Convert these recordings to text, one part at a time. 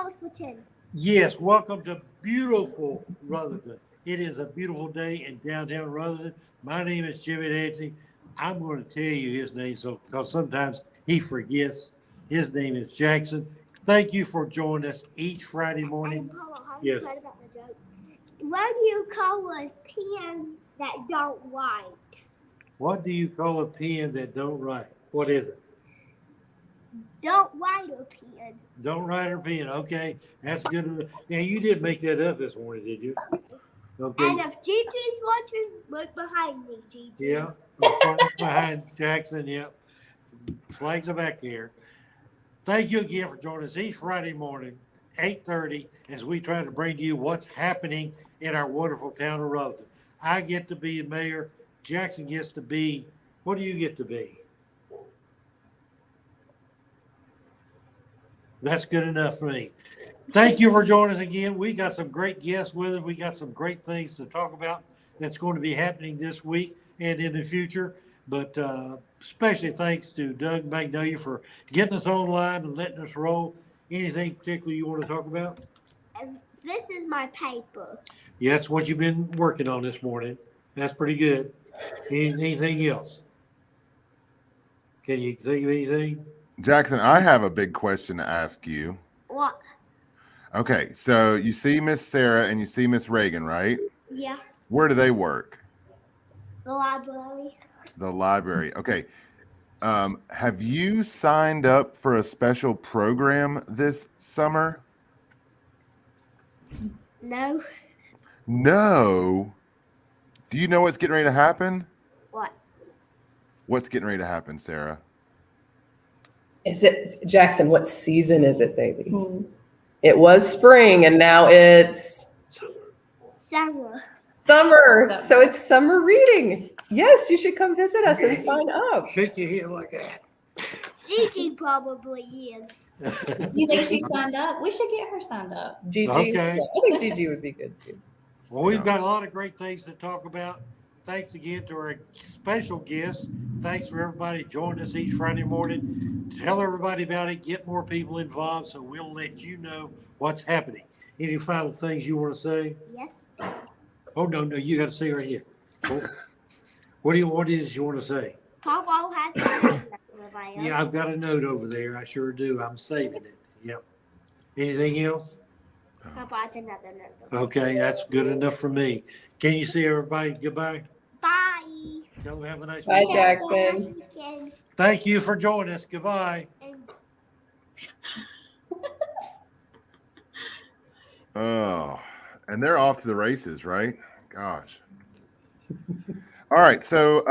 $10 for 10. Yes, welcome to beautiful Rutherford. It is a beautiful day in downtown Rutherford. My name is Jimmy Dancy. I'm going to tell you his name because sometimes he forgets. His name is Jackson. Thank you for joining us each Friday morning. Paul, have Yes. you heard about the joke? What do you call a pen that don't write? What do you call a pen that don't write? What is it? Don't write a pen. Don't write a pen. Okay, that's good. Yeah, you did make that up this morning, did you? Okay. And if Gigi's watching, look behind me, Gigi. Yeah, the flag behind Jackson. Yep, flags are back there. Thank you again for joining us each Friday morning, 8:30, as we try to bring to you what's happening in our wonderful town of Rutherford. I get to be the mayor. Jackson gets to be, what do you get to be? That's good enough for me. Thank you for joining us again. We got some great guests with us. We got some great things to talk about that's going to be happening this week and in the future. But especially thanks to Doug Magnolia for getting us online and letting us roll. Anything particular you want to talk about? And this is my paper. Yeah, that's what you've been working on this morning. That's pretty good. Anything else? Can you think of anything? Jackson, I have a big question to ask you. What? Okay, so you see Miss Sarah and you see Miss Reagan, right? Yeah. Where do they work? The library. The library. Okay. Have you signed up for a special program this summer? No. No. Do you know what's getting ready to happen? What? What's getting ready to happen, Sarah? Is it, Jackson, what season is it, baby? It was spring and now it's Summer. summer. So it's summer reading. Yes, you should come visit us and sign up. Shake your head like that. Gigi probably is. You think she signed up? We should get her signed up. Gigi, Okay. yeah, I think Gigi would be good too. Well, we've got a lot of great things to talk about. Thanks again to our special guests. Thanks for everybody joining us each Friday morning. Tell everybody about it. Get more people involved so we'll let you know what's happening. Any final things you want to say? Yes. Oh, no, you got to say right here. What is it you want to say? Papa has a note. Yeah, I've got a note over there. I sure do. I'm saving it. Yep. Anything else? Papa has another note. Okay, that's good enough for me. Can you see everybody? Goodbye. Bye. Tell them have a nice Bye, weekend. Jackson. Weekend. Thank you for joining us. Goodbye. And Oh, and they're off to the races, right? Gosh. All right, so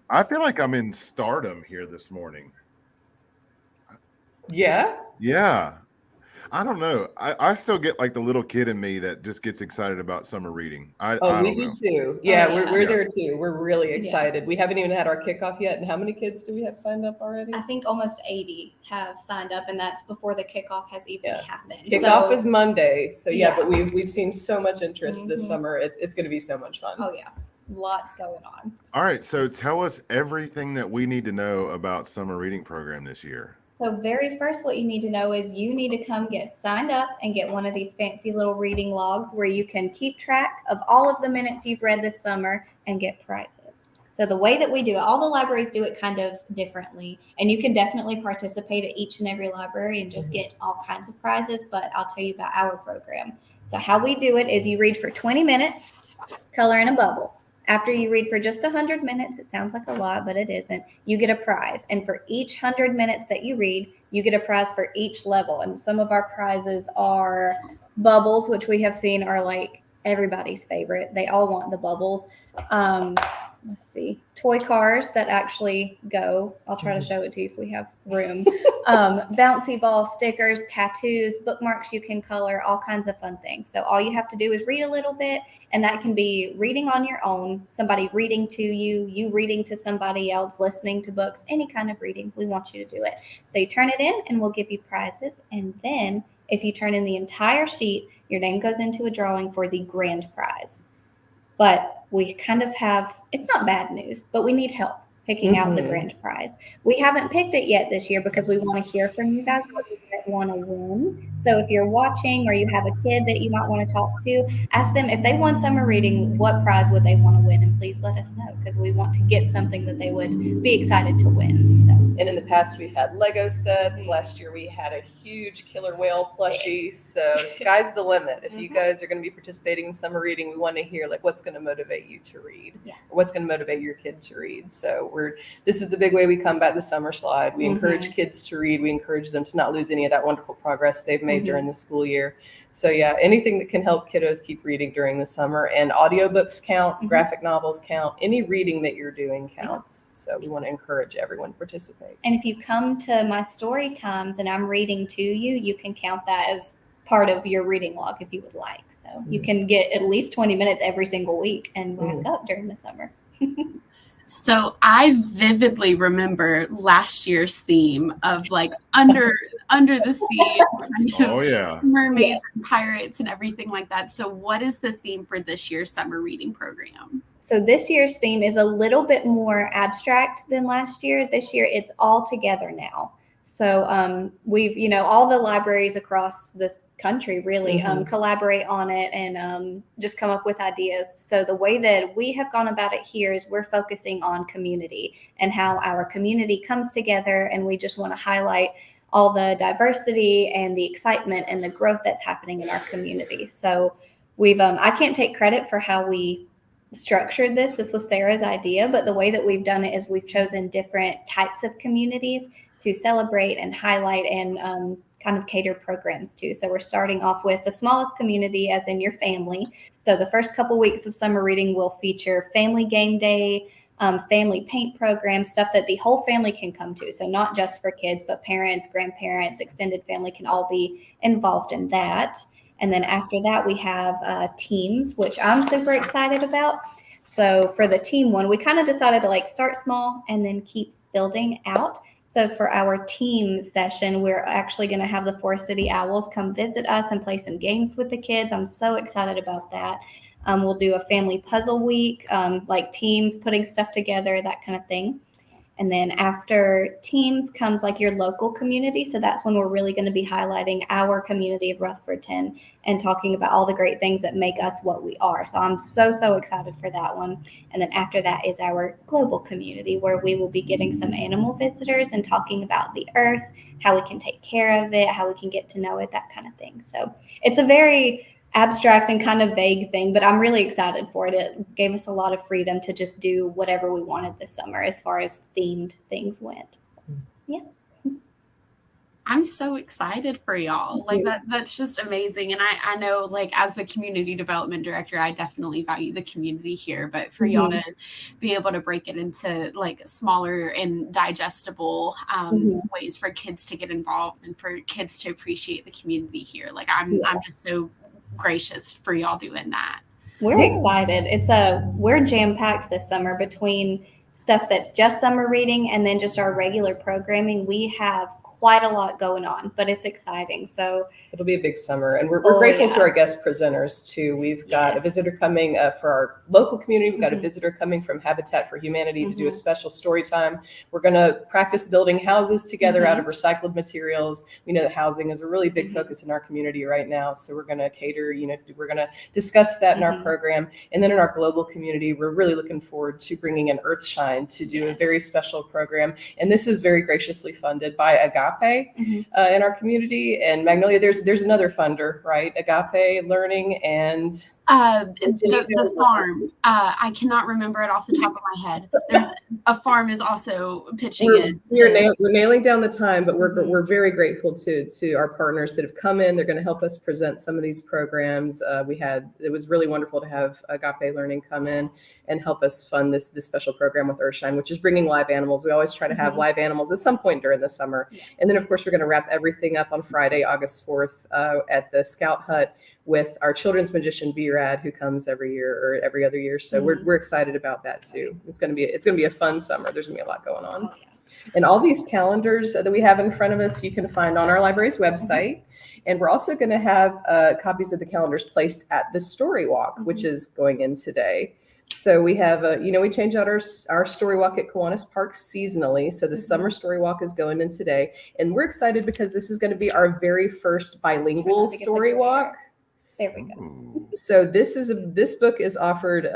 I feel like I'm in stardom here this morning. Yeah. Yeah. I don't know. I still get like the little kid in me that just gets excited about summer reading. I Oh, we don't do know. too. Yeah, yeah. we're Yeah. there too. We're really Yeah. excited. We haven't even had our kickoff yet. And how many kids do we have signed up already? I think almost 80 have signed up, and that's before the kickoff has even Yeah. happened. Kickoff So- is Monday. So yeah, Yeah. but we've seen so much interest this Mhm. summer. It's going to be so much fun. Oh yeah, lots going on. All right, so tell us everything that we need to know about summer reading program this year. So very first, what you need to know is you need to come get signed up and get one of these fancy little reading logs where you can keep track of all of the minutes you've read this summer and get prizes. So the way that we do it, all the libraries do it kind of differently, and you can definitely participate at each and every library and just get all kinds of prizes, but I'll tell you about our program. So how we do it is you read for 20 minutes, color in a bubble. After you read for just 100 minutes, it sounds like a lot, but it isn't, you get a prize. And for each 100 minutes that you read, you get a prize for each level. And some of our prizes are bubbles, which we have seen are like everybody's favorite. They all want the bubbles. Let's see, toy cars that actually go. I'll try to show it to you if we have room. Bouncy ball stickers, tattoos, bookmarks you can color, all kinds of fun things. So all you have to do is read a little bit, and that can be reading on your own, somebody reading to you, you reading to somebody else, listening to books, any kind of reading. We want you to do it. So you turn it in, and we'll give you prizes. And then if you turn in the entire sheet, your name goes into a drawing for the grand prize. But we kind of have, it's not bad news, but we need help picking out the grand prize. We haven't picked it yet this year because we want to hear from you guys what you guys want to win. So if you're watching or you have a kid that you might want to talk to, ask them if they won summer reading, what prize would they want to win? And please let us know, because we want to get something that they would be excited to win. So. And in the past, we've had Lego sets. Last year, we had a huge killer whale plushie. So sky's the limit. If you guys are going to be participating in summer reading, we want to hear like what's going to motivate you to read, or what's going to motivate your kid to read. So this is the big way we combat the summer slide. We encourage kids to read. We encourage them to not lose any of that wonderful progress they've made during the school year. So yeah, anything that can help kiddos keep reading during the summer. And audiobooks count, graphic novels count, any reading that you're doing counts. So we want to encourage everyone to participate. And if you come to my story times and I'm reading to you, you can count that as part of your reading log if you would like. So you can get at least 20 minutes every single week and rack up during the summer. So I vividly remember last year's theme of like under the sea, Oh yeah. mermaids and pirates and everything like that. So what is the theme for this year's summer reading program? So this year's theme is a little bit more abstract than last year. This year it's all together now. So we've, all the libraries across this country really collaborate on it and just come up with ideas. So the way that we have gone about it here is we're focusing on community and how our community comes together, and we just want to highlight all the diversity and the excitement and the growth that's happening in our community. So we've I can't take credit for how we structured this. This was Sarah's idea, but the way that we've done it is we've chosen different types of communities to celebrate and highlight and kind of cater programs to. So we're starting off with the smallest community, as in your family. So the first couple weeks of summer reading will feature family game day, family paint programs, stuff that the whole family can come to. So not just for kids, but parents, grandparents, extended family can all be involved in that. And then after that, we have teams, which I'm super excited about. So for the team one, we kind of decided to start small and then keep building out. So for our team session, we're actually going to have the Forest City Owls come visit us and play some games with the kids. I'm so excited about that. We'll do a family puzzle week, like teams putting stuff together, that kind of thing. And then after teams comes your local community. So that's when we're really going to be highlighting our community of Rutherford and talking about all the great things that make us what we are. So I'm so excited for that one. And then after that is our global community, where we will be getting some animal visitors and talking about the earth, how we can take care of it, how we can get to know it, that kind of thing. So it's a very abstract and kind of vague thing, but I'm really excited for it. It gave us a lot of freedom to just do whatever we wanted this summer as far as themed things went. So, yeah. I'm so excited for y'all. That's just amazing. And I know as the community development director, I definitely value the community here, but for y'all to be able to break it into smaller and digestible ways for kids to get involved and for kids to appreciate the community here. I'm just so gracious for y'all doing that. We're excited. We're jam-packed this summer between stuff that's just summer reading and then just our regular programming. We have quite a lot going on, but it's exciting. So it'll be a big summer, and we're grateful to our guest presenters too. We've got a visitor coming for our local community. We've got a visitor coming from Habitat for Humanity to do a special story time. We're going to practice building houses together out of recycled materials. We know that housing is a really big focus in our community right now, so we're going to cater. We're going to discuss that in our program, and then in our global community, we're really looking forward to bringing in Earthshine to do a very special program. And this is very graciously funded by Agape in our community. And Magnolia, there's another funder, right? Agape Learning and the farm. I cannot remember it off the top of my head. There's a farm is also pitching in. We're nailing down the time, but we're very grateful to our partners that have come in. They're going to help us present some of these programs. It was really wonderful to have Agape Learning come in and help us fund this special program with Earthshine, which is bringing live animals. We always try to have live animals at some point during the summer. And then of course we're going to wrap everything up on Friday, August 4th at the Scout Hut with our children's magician B-Rad, who comes every year or every other year. So we're excited about that too. It's going to be a fun summer. There's going to be a lot going on. And all these calendars that we have in front of us, you can find on our library's website. And we're also going to have copies of the calendars placed at the Story Walk, which is going in today. So we have we change out our story walk at Kiwanis Park seasonally. So the summer story walk is going in today, and we're excited because this is going to be our very first bilingual story walk. There we go. Ooh. So this book is offered.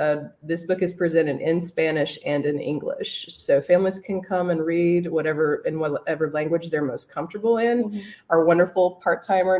This book is presented in Spanish and in English, so families can come and read in whatever language they're most comfortable in. Mhm. Our wonderful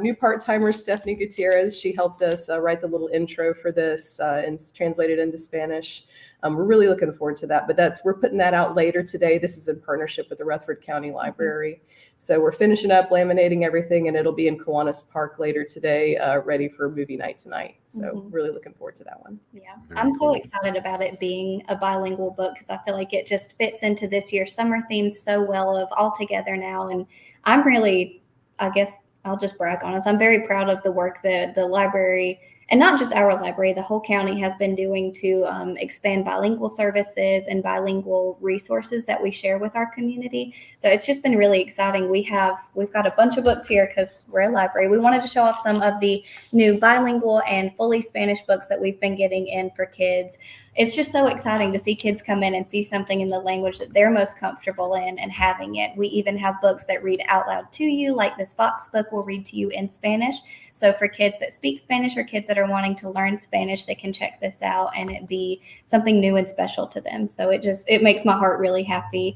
new part-timer, Stephanie Gutierrez, she helped us write the little intro for this and translate it into Spanish. We're really looking forward to that, but we're putting that out later today. This is in partnership with the Rutherford County Library. So we're finishing up laminating everything, and it'll be in Kiwanis Park later today, ready for movie night tonight. So really looking forward to that one. Yeah, Very I'm cool. so excited about it being a bilingual book because I feel like it just fits into this year's summer themes so well of all together now. And I'm really, I guess I'll just brag on us. I'm very proud of the work that the library, and not just our library, the whole county has been doing to expand bilingual services and bilingual resources that we share with our community. So it's just been really exciting. We've got a bunch of books here because we're a library. We wanted to show off some of the new bilingual and fully Spanish books that we've been getting in for kids. It's just so exciting to see kids come in and see something in the language that they're most comfortable in and having it. We even have books that read out loud to you, like this Fox book will read to you in Spanish. So for kids that speak Spanish or kids that are wanting to learn Spanish, they can check this out and it be something new and special to them. So it makes my heart really happy.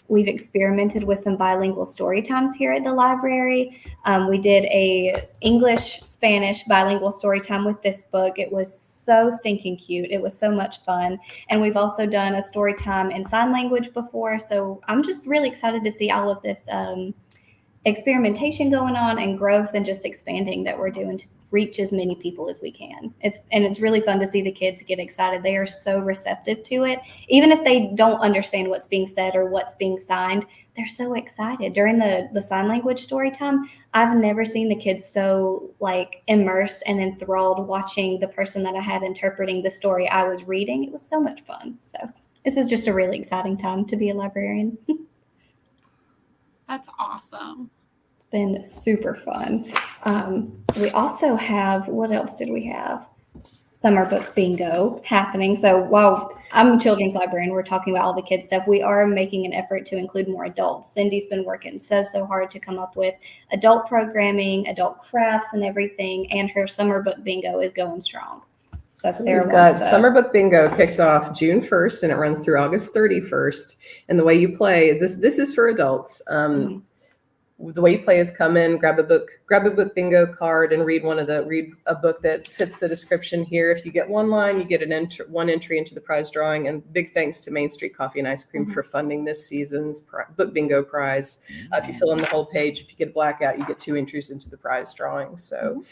We've experimented with some bilingual story times here at the library. We did a English-Spanish bilingual story time with this book. It was so stinking cute. It was so much fun. And we've also done a story time in sign language before. So I'm just really excited to see all of this experimentation going on and growth and just expanding that we're doing to reach as many people as we can. It's really fun to see the kids get excited. They are so receptive to it. Even if they don't understand what's being said or what's being signed, they're so excited. During the sign language story time, I've never seen the kids so immersed and enthralled watching the person that I had interpreting the story I was reading. It was so much fun. So this is just a really exciting time to be a librarian. That's awesome. It's been super fun. We also have, what else did we have? Summer book bingo happening. So while I'm a children's librarian, we're talking about all the kids stuff, we are making an effort to include more adults. Cindy's been working so hard to come up with adult programming, adult crafts and everything, and her summer book bingo is going strong. So we've got Summer Book Bingo kicked off June 1st and it runs through August 31st. And the way you play is this is for adults. The way you play is come in, grab a book bingo card and read a book that fits the description here. If you get one line, you get one entry into the prize drawing. And big thanks to Main Street Coffee and Ice Cream for funding this season's book bingo prize. If you fill in the whole page, if you get a blackout, you get 2 entries into the prize drawing. So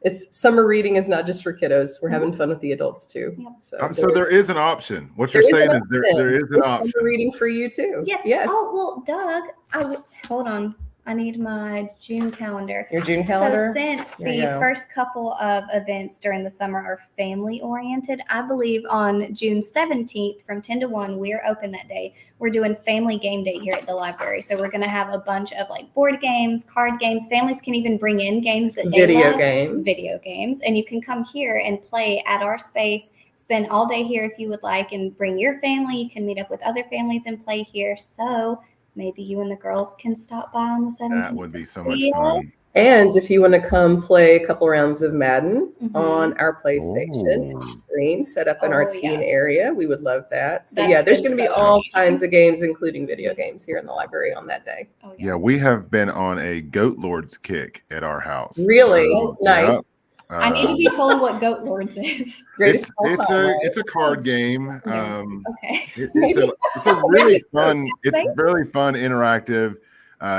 it's summer reading is not just for kiddos. We're having fun with the adults too. Yeah. So there is an option. What you're saying is there is an option. Summer reading for you too. Yes. Oh, well, Doug, hold on. I need my June calendar. Your June calendar? So since the first couple of events during the summer are family oriented, I believe on June 17th from 10 to 1, we're open that day. We're doing family game day here at the library. So we're going to have a bunch of board games, card games. Families can even bring in games that they love. Video games. And you can come here and play at our space, spend all day here if you would like, and bring your family. You can meet up with other families and play here. So maybe you and the girls can stop by on the 17th. That would be so much fun. And if you want to come play a couple rounds of Madden on our PlayStation screen set up in our teen area, we would love that. So there's going to be all kinds of games, including video games here in the library on that day. Yeah, we have been on a Goat Lords kick at our house. Really? Nice. I need to be told what Goat Lords is. It's a card game. Okay. It's a really fun. It's really fun, interactive.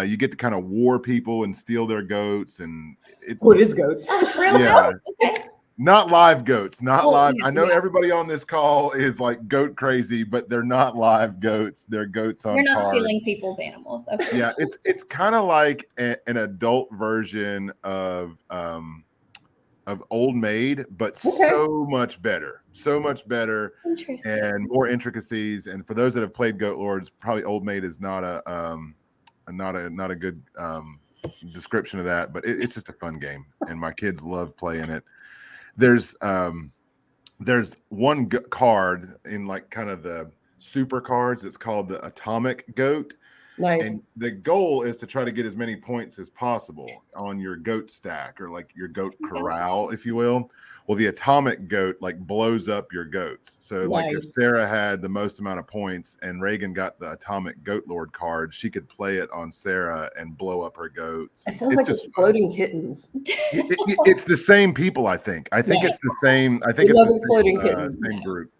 You get to kind of war people and steal their goats. And what is goats? Oh, it's real goats. Okay. Not live goats. Not live. I know everybody on this call is goat crazy, but they're not live goats. They're goats on. You're not cards. stealing people's animals. Okay. Yeah, it's kind of like an adult version of Old Maid, but so much better and more intricacies. And for those that have played Goat Lords, probably Old Maid is not a good description of that, but it's just a fun game and my kids love playing it. There's there's one card in like kind of the super cards. It's called the Atomic Goat. Nice. And the goal is to try to get as many points as possible on your goat stack, or like your goat corral, if you will. Well, the atomic goat like blows up your goats. So like if Sarah had the most amount of points and Reagan got the atomic goat lord card, she could play it on Sarah and blow up her goats. It sounds like exploding kittens. It's the same people, I think. I think it's the same. I think it's the same group.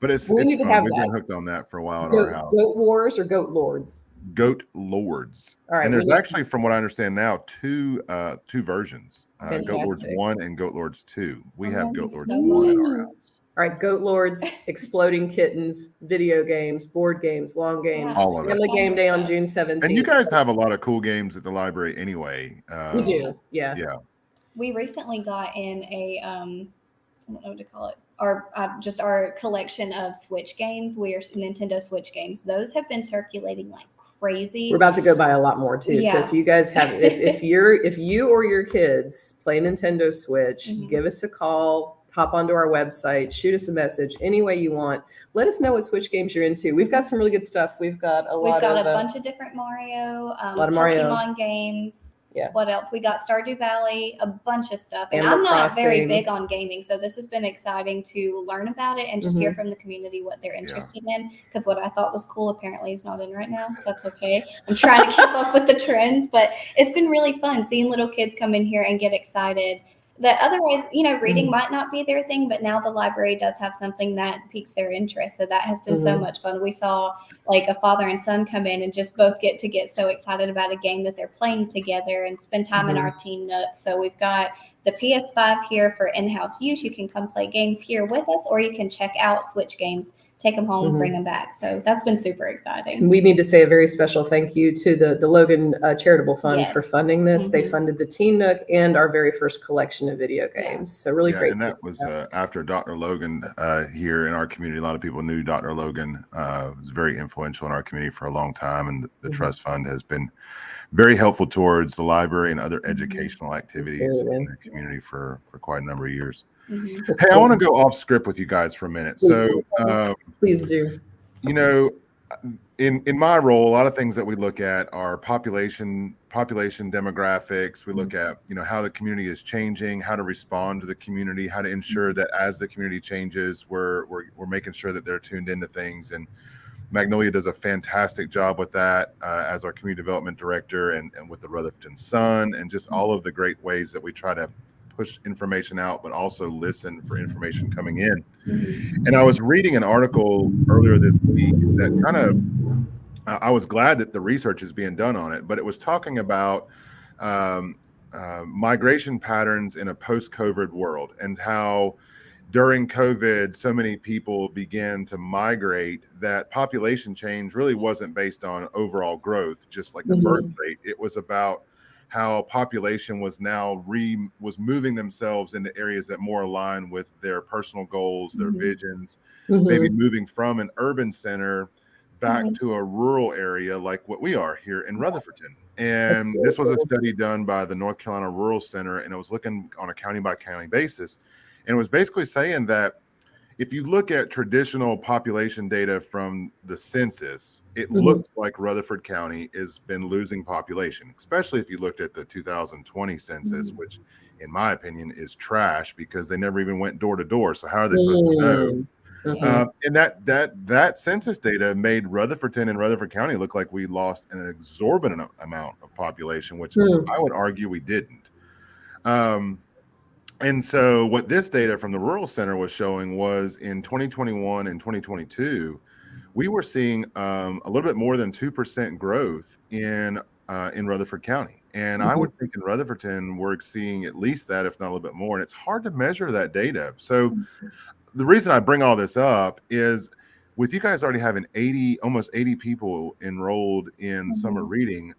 But it's fun. We've been hooked on that for a while at our house. Goat Wars or Goat Lords? Goat Lords. All right, and there's actually, from what I understand now, two versions. Goat Lords 1 and Goat Lords 2. We have Goat Lords 1 at our house. All right, Goat Lords, Exploding Kittens, video games, board games, long games, Family Game Day on June 17th. And you guys have a lot of cool games at the library anyway. We do, yeah. We recently got in a, I don't know what to call it, our collection of Switch games. We are Nintendo Switch games. Those have been circulating like crazy. We're about to go buy a lot more too. Yeah. So if you guys have, if you or your kids play Nintendo Switch, give us a call, hop onto our website, shoot us a message any way you want. Let us know what Switch games you're into. We've got some really good stuff. We've got a bunch of different Mario, a lot of Pokemon games. Yeah. What else? We got Stardew Valley, a bunch of stuff. And I'm not very big on gaming, so this has been exciting to learn about it and just hear from the community what they're interested in. Because what I thought was cool apparently is not in right now. That's okay. I'm trying to keep up with the trends, but it's been really fun seeing little kids come in here and get excited. That otherwise, reading might not be their thing, but now the library does have something that piques their interest. So that has been so much fun. We saw like a father and son come in and just both get so excited about a game that they're playing together and spend time in our Teen Nook. So we've got the PS5 here for in-house use. You can come play games here with us, or you can check out Switch games, take them home, bring them back. So that's been super exciting. We need to say a very special thank you to the Logan Charitable Fund for funding this. They funded the Teen Nook and our very first collection of video games. So really great. And that was after Dr. Logan here in our community. A lot of people knew Dr. Logan was very influential in our community for a long time. And the Trust Fund has been very helpful towards the library and other educational activities in the community for quite a number of years. Hey, I want to go off script with you guys for a minute. Please do. In my role, a lot of things that we look at are population demographics. We look at how the community is changing, how to respond to the community, how to ensure that as the community changes, we're making sure that they're tuned into things. And Magnolia does a fantastic job with that as our community development director, and with the Rutherford Sun, and just all of the great ways that we try to push information out, but also listen for information coming in. And I was reading an article earlier this week that kind of, I was glad that the research is being done on it, but it was talking about migration patterns in a post-COVID world, and how during COVID, so many people began to migrate that population change really wasn't based on overall growth, just like the birth rate. It was about how population was now moving themselves into areas that more align with their personal goals, their visions, maybe moving from an urban center back to a rural area like what we are here in Rutherfordton. And this was a study done by the North Carolina Rural Center, and it was looking on a county by county basis. And it was basically saying that if you look at traditional population data from the census, it looks like Rutherford County has been losing population, especially if you looked at the 2020 census, which in my opinion is trash because they never even went door to door. So how are they supposed to know? And that census data made Rutherfordton and Rutherford County look like we lost an exorbitant amount of population, which I would argue we didn't. And so what this data from the Rural Center was showing was in 2021 and 2022, we were seeing a little bit more than 2% growth in Rutherford County. And I would think in Rutherfordton, we're seeing at least that, if not a little bit more. And it's hard to measure that data. So the reason I bring all this up is, with you guys already having almost 80 people enrolled in summer reading,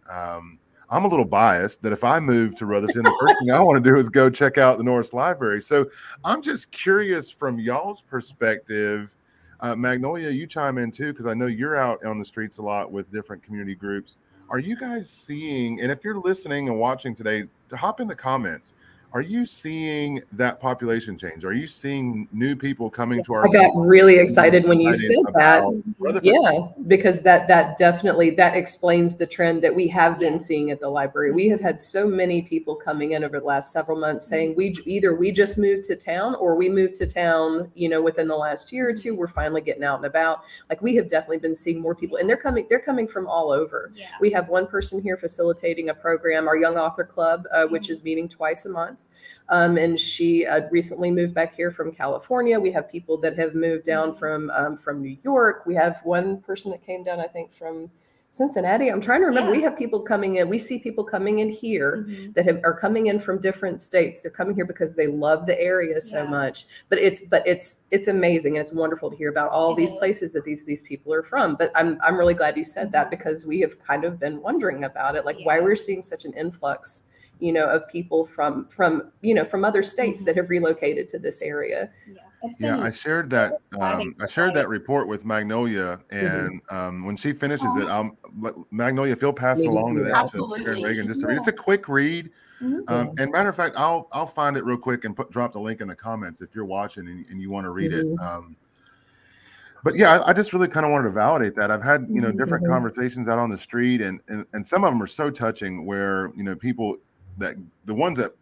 I'm a little biased that if I move to Rutherfordton, the first thing I want to do is go check out the Norris Library. So I'm just curious from y'all's perspective. Magnolia, you chime in too, because I know you're out on the streets a lot with different community groups. Are you guys seeing, and if you're listening and watching today, hop in the comments. Are you seeing that population change? Are you seeing new people coming to our I got really excited when you excited said that. about Rutherford? Yeah, because that definitely that explains the trend that we have been seeing at the library. We have had so many people coming in over the last several months saying we just moved to town or we moved to town, within the last year or two. We're finally getting out and about. Like we have definitely been seeing more people, and they're coming from all over. Yeah. We have one person here facilitating a program, our Young Author Club, which is meeting twice a month. And she recently moved back here from California. We have people that have moved down from New York. We have one person that came down, I think, from Cincinnati. I'm trying to remember. Yeah. We have people coming in. We see people coming in here that are coming in from different states. They're coming here because they love the area so much. But it's amazing, and it's wonderful to hear about all these places that these people are from. But I'm really glad you said that, because we have kind of been wondering about it, like why we're seeing such an influx of people from other states that have relocated to this area. Yeah, I shared that. I shared that report with Magnolia, and when she finishes it, I'll let Magnolia, Phil pass it along to that. Absolutely. To Reagan, just to read. It's a quick read. And matter of fact, I'll find it real quick and drop the link in the comments if you're watching and you want to read it. But yeah, I just really kind of wanted to validate that. I've had different conversations out on the street, and some of them are so touching, where people that the ones that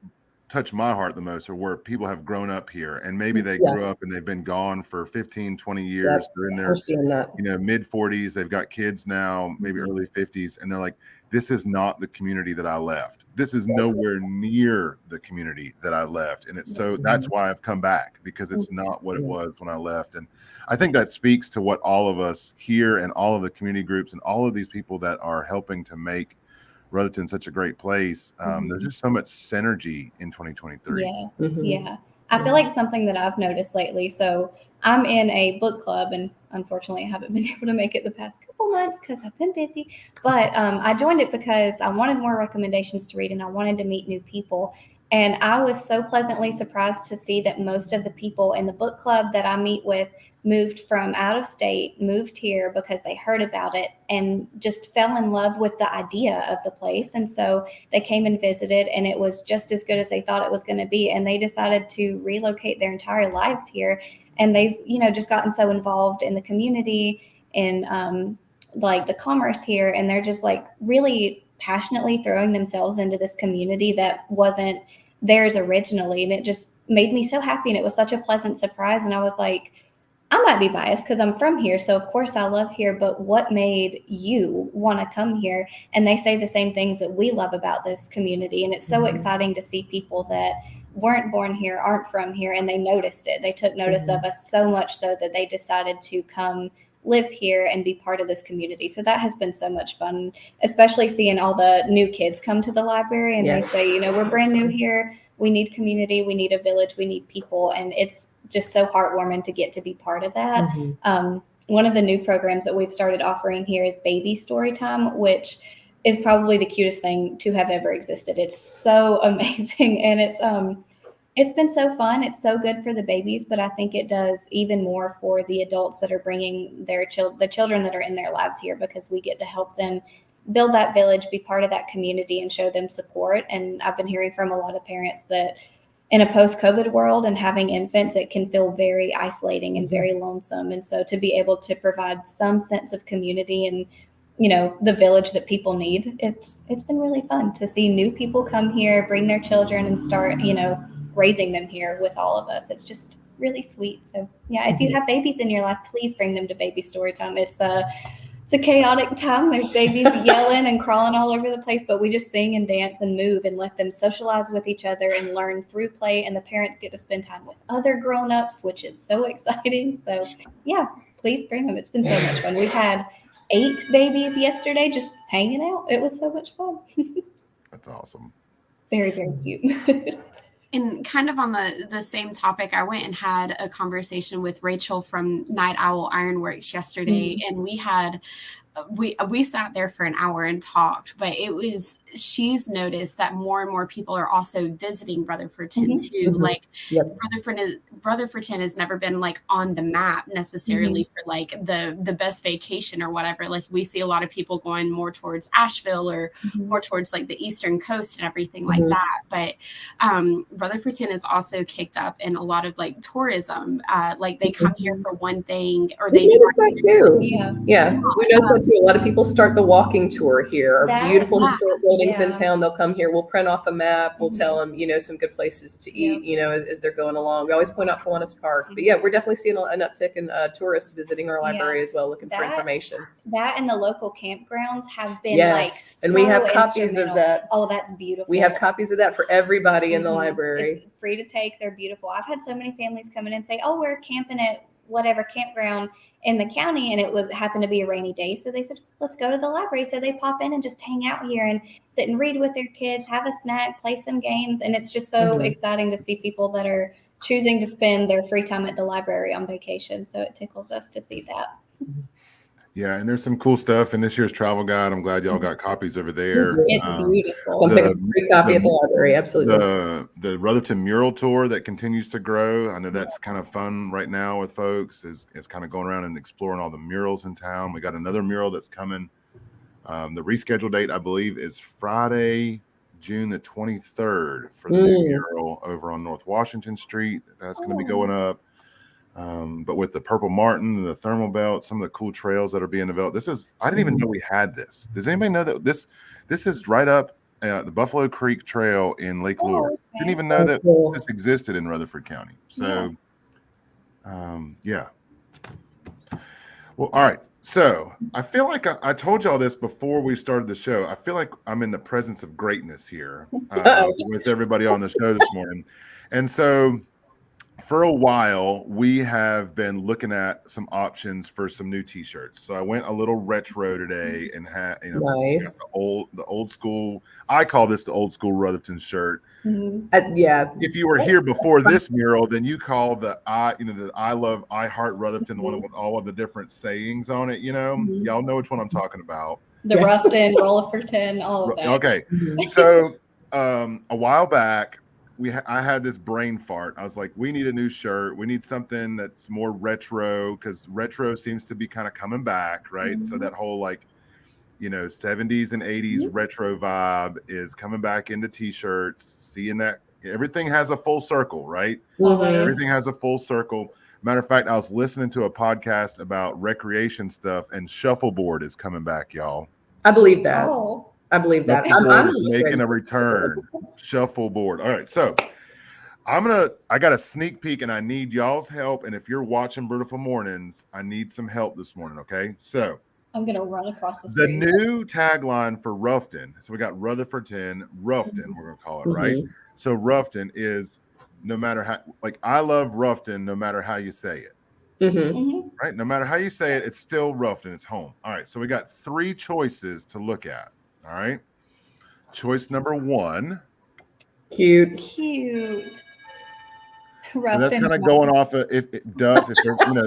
touch my heart the most are where people have grown up here, and maybe they grew up and they've been gone for 15, 20 years. They're in their mid 40s. They've got kids now, maybe early 50s. And they're like, this is not the community that I left. This is nowhere near the community that I left. And it's that's why I've come back, because it's not what it was when I left. And I think that speaks to what all of us here and all of the community groups and all of these people that are helping to make Rutherton such a great place. There's just so much synergy in 2023. Yeah. I feel like something that I've noticed lately. So I'm in a book club, and unfortunately I haven't been able to make it the past couple months because I've been busy. But I joined it because I wanted more recommendations to read, and I wanted to meet new people. And I was so pleasantly surprised to see that most of the people in the book club that I meet with moved from out of state, moved here because they heard about it and just fell in love with the idea of the place. And so they came and visited, and it was just as good as they thought it was going to be. And they decided to relocate their entire lives here. And they've, just gotten so involved in the community and like the commerce here. And they're just like really passionately throwing themselves into this community that wasn't theirs originally. And it just made me so happy. And it was such a pleasant surprise. And I was like, I might be biased because I'm from here. So of course I love here, but what made you want to come here? And they say the same things that we love about this community. And it's so exciting to see people that weren't born here, aren't from here, and they noticed it. They took notice of us so much so that they decided to come live here and be part of this community. So that has been so much fun, especially seeing all the new kids come to the library and they say, we're brand new here. We need community. We need a village. We need people. And it's just so heartwarming to get to be part of that. One of the new programs that we've started offering here is baby story time, which is probably the cutest thing to have ever existed. It's so amazing. And it's been so fun. It's so good for the babies, but I think it does even more for the adults that are bringing the children that are in their lives here, because we get to help them build that village, be part of that community, and show them support. And I've been hearing from a lot of parents that in a post-COVID world and having infants, it can feel very isolating and very lonesome. And so to be able to provide some sense of community and, the village that people need, it's been really fun to see new people come here, bring their children and start, raising them here with all of us. It's just really sweet. So yeah, if you have babies in your life, please bring them to baby story time. It's a chaotic time. There's babies yelling and crawling all over the place, but we just sing and dance and move and let them socialize with each other and learn through play. And the parents get to spend time with other grown-ups, which is so exciting. So yeah, please bring them. It's been so much fun. We had 8 babies yesterday just hanging out. It was so much fun. That's awesome. Very, very cute. And kind of on the same topic, I went and had a conversation with Rachel from Night Owl Ironworks yesterday, and we had we sat there for an hour and talked, but she's noticed that more and more people are also visiting Rutherfordton too. Mhm. Like Yep. Rutherfordton has never been like on the map necessarily for like the best vacation or whatever. Like we see a lot of people going more towards Asheville or more towards like the eastern coast and everything like that. But Rutherfordton is also kicked up in a lot of like tourism. Like they come here for one thing, or We they noticed that too. Yeah. Yeah, we noticed that too. A lot of people start the walking tour here. Our That- beautiful historic buildings in yeah. town. They'll come here. We'll print off a map. We'll tell them, some good places to eat. As they're going along. We always point out Kiwanis Park. But yeah, we're definitely seeing an uptick in tourists visiting our library as well, looking for information. That and the local campgrounds have been Yes, like and we have so copies of instrumental. that. Oh, that's beautiful. We have copies of that for everybody in the Mhm. library. It's free to take. They're beautiful. I've had so many families come in and say, "Oh, we're camping at whatever campground in the county," and it happened to be a rainy day, so they said, "Let's go to the library." So they pop in and just hang out here and sit and read with their kids, have a snack, play some games, and it's just so exciting to see people that are choosing to spend their free time at the library on vacation. So it tickles us to see that. Yeah, and there's some cool stuff in this year's travel guide. I'm glad y'all got copies over there. It's beautiful. Come pick up a free copy at the library. Absolutely. The Rutherford mural tour that continues to grow. I know that's kind of fun right now with folks. Is kind of going around and exploring all the murals in town. We got another mural that's coming. The rescheduled date, I believe, is Friday, June the 23rd for the new mural over on North Washington Street. That's going to be going up. But with the Purple Martin and the thermal belt, some of the cool trails that are being developed. I didn't even know we had this. Does anybody know that this is right up the Buffalo Creek Trail in Lake Lure? Didn't even know that this existed in Rutherford County. So, yeah. Well, all right. So I feel like I told y'all this before we started the show. I feel like I'm in the presence of greatness here with everybody on the show this morning. And so for a while, we have been looking at some options for some new T-shirts. So I went a little retro today and had, nice. the old school. I call this the old school Rutherford shirt. Yeah. If you were here before this mural, then you call the I love I heart Rutherford, the one with all of the different sayings on it. Y'all know which one I'm talking about. The Ruffton, Rutherfordton, all of that. Okay, so a while back. I had this brain fart. I was like, we need a new shirt. We need something that's more retro because retro seems to be kind of coming back, right? So that whole 70s and 80s retro vibe is coming back into T-shirts. Seeing that everything has a full circle, right? Everything has a full circle. Matter of fact, I was listening to a podcast about recreation stuff, and shuffleboard is coming back, y'all. I believe that. Oh. I believe that. I'm making a return. Shuffleboard. All right, so I got a sneak peek, and I need y'all's help. And if you're watching Brewtiful Mornings, I need some help this morning. Okay, so I'm gonna run across the street. The new tagline for Ruffton. So we got Rutherfordton, Ruffton. We're gonna call it right. So Ruffton is no matter how. I love Ruffton, no matter how you say it. Right? No matter how you say it, it's still Ruffton. It's home. All right. So we got 3 choices to look at. All right. Choice number 1. Cute. And that's kind of going off of Duff.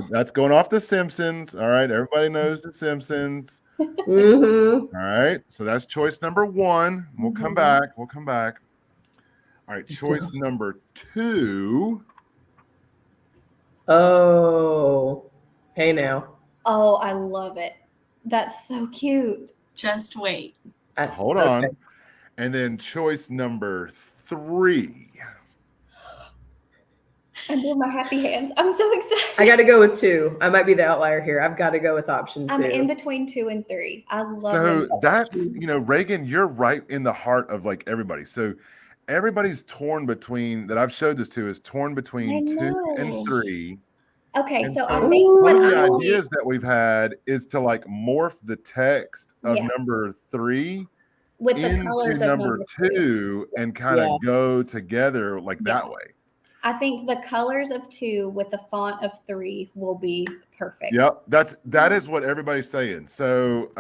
That's going off the Simpsons. All right. Everybody knows the Simpsons. All right. So that's choice number 1. We'll come back. All right. Choice number 2. Oh, hey now. Oh, I love it. That's so cute. Just wait. Hold on. And then choice number 3. I'm doing my happy hands. I'm so excited. I got to go with 2. I might be the outlier here. I've got to go with option 2. I'm in between 2 and 3. I love So that's, Reagan, you're right in the heart of everybody. So everybody's torn between, that I've showed this to, is torn between 2 and 3. Okay, And so I think one of the ideas that we've had is to morph the text of number 3 with the into colors of number 2 and kind of go together that way. I think the colors of 2 with the font of 3 will be perfect. Yep, that is what everybody's saying. So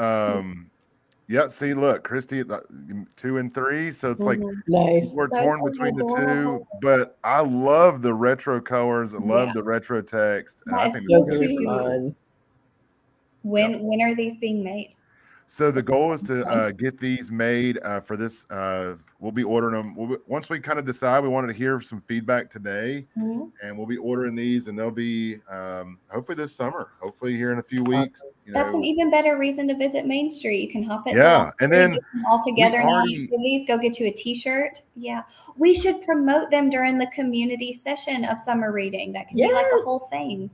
yeah, see, look, Christy, 2 and 3. So it's nice. We're torn between the 2, but I love the retro colors. I love the retro text. And I think those are fun. When are these being made? So the goal is to get these made for this. We'll be ordering them. Once we kind of decide, we wanted to hear some feedback today, Mhm. and we'll be ordering these, and they'll be hopefully this summer. Hopefully here in a few weeks. That's an even better reason to visit Main Street. You can hop at Yeah, and then get them all together and already- activities. Go get you a T-shirt. Yeah, we should promote them during the community session of summer reading. That can be like a Yes. whole thing.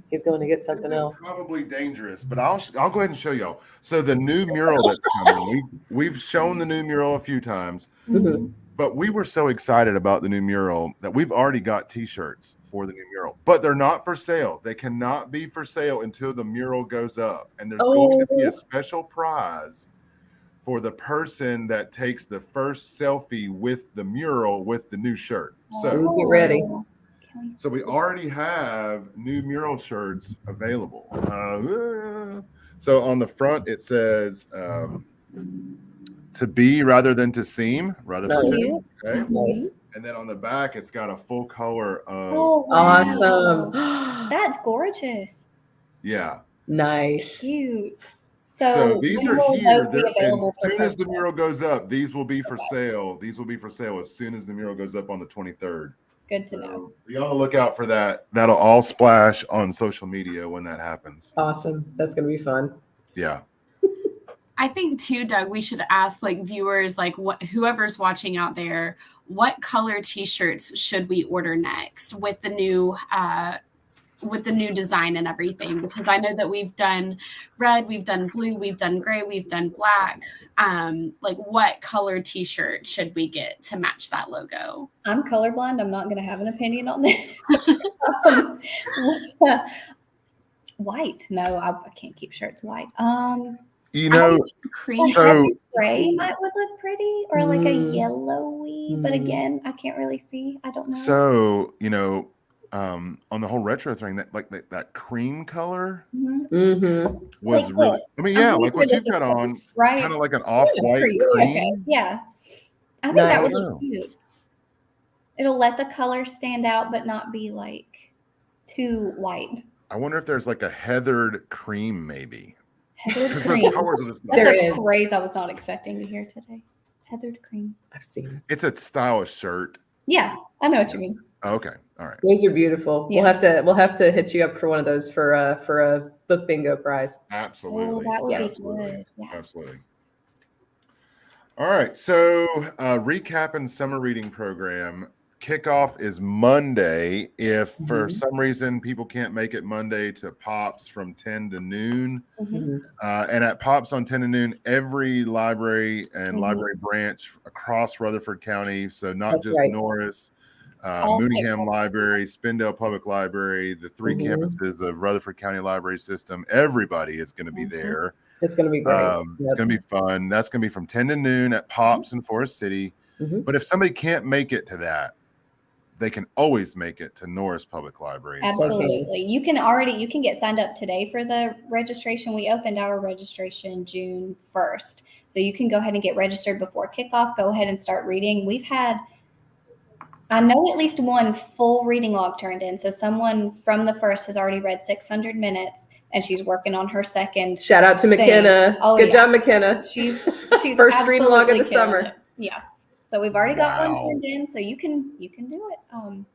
He's going to get something else. Probably dangerous, but I'll go ahead and show y'all. So the new mural that's coming, we've shown the new mural a few times, Mhm. but we were so excited about the new mural that we've already got T-shirts for the new mural, but they're not for sale. They cannot be for sale until the mural goes up, and there's going to be a special prize for the person that takes the first selfie with the mural with the new shirt. So Get ready. So we already have new mural shirts available. So on the front it says "to be rather than to seem," Rutherford. Nice. Okay, Nice. and then on the back it's got a full color of Oh, wow. Awesome. That's gorgeous. yeah. Nice. Cute. So these when are will here. those be As available for soon as the purchase? mural goes up, these will be for sale. These will be for sale as soon as the mural goes up on the 23rd. Good to know. Be on the lookout for that. That'll all splash on social media when that happens. Awesome. That's going to be fun. Yeah. I think too, Doug, we should ask like viewers, like whoever's watching out there, what color T-shirts should we order next with the new design and everything? Because I know that we've done red, we've done blue, we've done gray, we've done black. Like what color T-shirt should we get to match that logo? I'm colorblind. I'm not going to have an opinion on this. White. No, I can't keep shirts white. You know, Cream. so Gray might would look pretty, or like a Mm. yellowy. But Mm. again, I can't really see. I don't know. so on the whole retro thing, that cream color Mhm. Mm-hmm. was Like really. this. I mean, I'm yeah, pretty like sure what this you've is got on, right? kind of like an off-white Pretty. cream. Okay. Yeah. I think that Nice. was cute. It'll let the color stand out, but not be like too white. I wonder if there's like a heathered cream, maybe. Heathered 'Cause cream. those colors are just- That's There a is. phrase I was not expecting to hear today. Heathered cream. I've seen it. It's a stylish shirt. Yeah, I know what you mean. Okay, all right. Those are beautiful. Yeah. We'll have to hit you up for one of those for a book bingo prize. Absolutely. Oh, that would Yes. be good. Yeah. Absolutely. All right. So, recapping summer reading program. Kickoff is Monday. If for Mhm. some reason people can't make it Monday to Pops from 10 to noon, Mhm. and at Pops on 10 to noon, every library and Mhm. library branch across Rutherford County, so not That's just right. Norris, All Mooneyham six. Library, Spindale Public Library, the three Mhm. campuses of Rutherford County Library System, everybody is going to be Mhm. there. It's going to be great. It's going to be fun. That's going to be from 10 to noon at Pops in Forest City. Mhm. But if somebody can't make it to that, they can always make it to Norris Public Library. Absolutely. You can get signed up today for the registration. We opened our registration June 1st. So you can go ahead and get registered before kickoff. Go ahead and start reading. I know at least one full reading log turned in. So someone from the first has already read 600 minutes and she's working on her second. Shout out to McKenna. Oh, Good yeah. job, McKenna. She's First reading log of the absolutely summer. killing it. Yeah. So we've already got Wow. one turned in, so you can do it.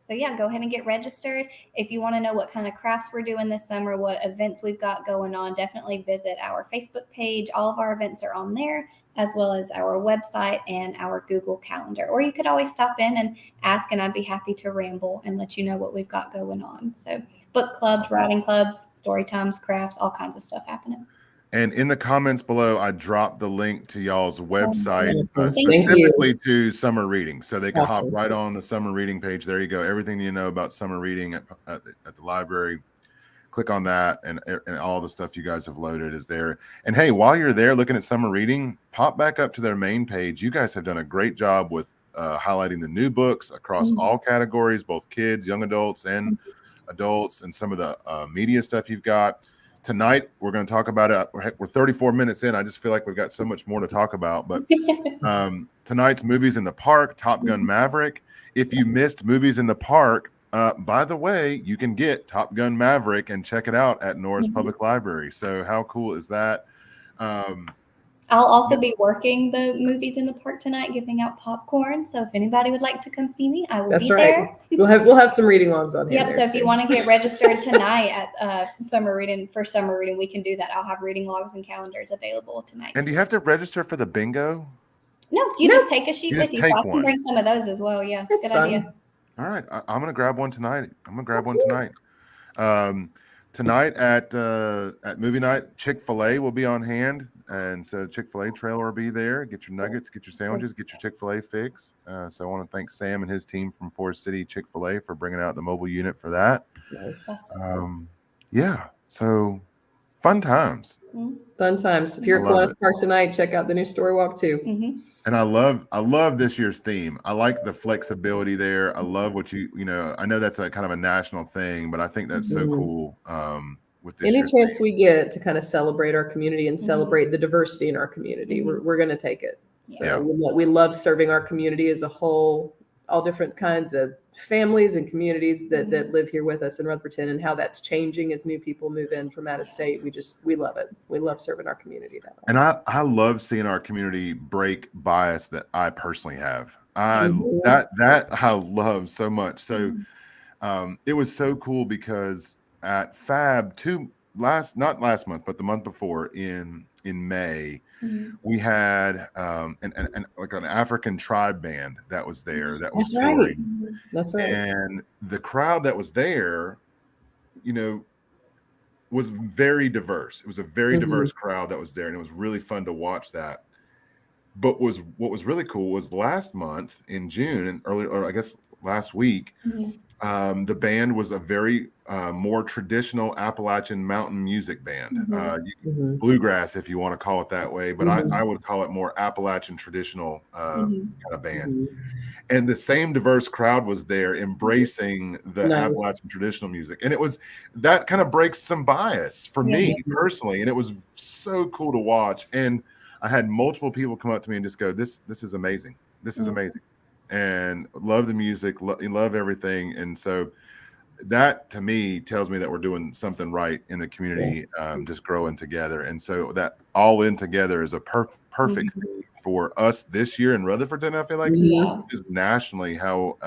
So yeah, go ahead and get registered. If you want to know what kind of crafts we're doing this summer, what events we've got going on, definitely visit our Facebook page. All of our events are on there, as well as our website and our Google Calendar. Or you could always stop in and ask, and I'd be happy to ramble and let you know what we've got going on. So book clubs, writing clubs, story times, crafts, all kinds of stuff happening. And in the comments below, I dropped the link to y'all's website Thank specifically to summer reading. So they can Awesome. hop right on the summer reading page. There you go. Everything you know about summer reading at the library. Click on that, and all the stuff you guys have loaded is there. And hey, while you're there looking at summer reading, pop back up to their main page. You guys have done a great job with highlighting the new books across all categories, both kids, young adults, and adults, and some of the media stuff you've got. Tonight, we're going to talk about it. We're 34 minutes in. I just feel like we've got so much more to talk about. But tonight's Movies in the Park, Top Gun Maverick. If you missed Movies in the Park, by the way, you can get Top Gun Maverick and check it out at Norris Mhm. Public Library. So how cool is that? I'll also be working the movies in the park tonight, giving out popcorn. So if anybody would like to come see me, I will That's be right. there. We'll have some reading logs on hand. Yep. there, So if you too. want to get registered tonight at summer reading, we can do that. I'll have reading logs and calendars available tonight. And do you have to register for the bingo? No, you just take a sheet You with just you. take So I can one. bring some of those as well. Yeah. It's Good fun. idea. All right, I'm gonna grab one tonight. That's it. Tonight at movie night, Chick-fil-A will be on hand, and so Chick-fil-A trailer will be there. Get your nuggets, get your sandwiches, get your Chick-fil-A fix. So I want to thank Sam and his team from Forest City Chick-fil-A for bringing out the mobile unit for that. Nice. That's so cool. Yeah, so fun times. Fun times. If you're I at love Kiwanis it. Park tonight, check out the new Story Walk too. Mhm. And I love this year's theme. I like the flexibility there. I love what you know, I know that's a kind of a national thing, but I think that's so Mhm. cool with this Any year's chance theme. we get to kind of celebrate our community and Mhm. celebrate the diversity in our community, we're going to take it. So Yeah. we love serving our community as a whole, all different kinds of families and communities that live here with us in Rutherford, and how that's changing as new people move in from out of state. We love it. We love serving our community that way. And I love seeing our community break bias that I personally have. Mhm. That I love so much. So it was so cool because at Fab not last month, but the month before in May, Mhm. we had and like an African tribe band that was there that was That's right. touring. That's right. And the crowd that was there, you know, was very diverse. It was a very diverse crowd that was there, and it was really fun to watch that. But what was really cool was last month in June and or I guess last week, Mhm. the band was a very more traditional Appalachian mountain music band, Mhm. bluegrass if you want to call it that way, but Mhm. I would call it more Appalachian traditional kind of band. Mhm. And the same diverse crowd was there embracing the Nice. Appalachian traditional music. And it was that kind of breaks some bias for Yeah. me personally. And it was so cool to watch. And I had multiple people come up to me and just go, this is amazing. This is amazing. And love the music, love everything. And so that to me tells me that we're doing something right in the community, just growing together. And so that all in together is a perfect thing for us this year in Rutherford. And I feel like Yeah. is nationally how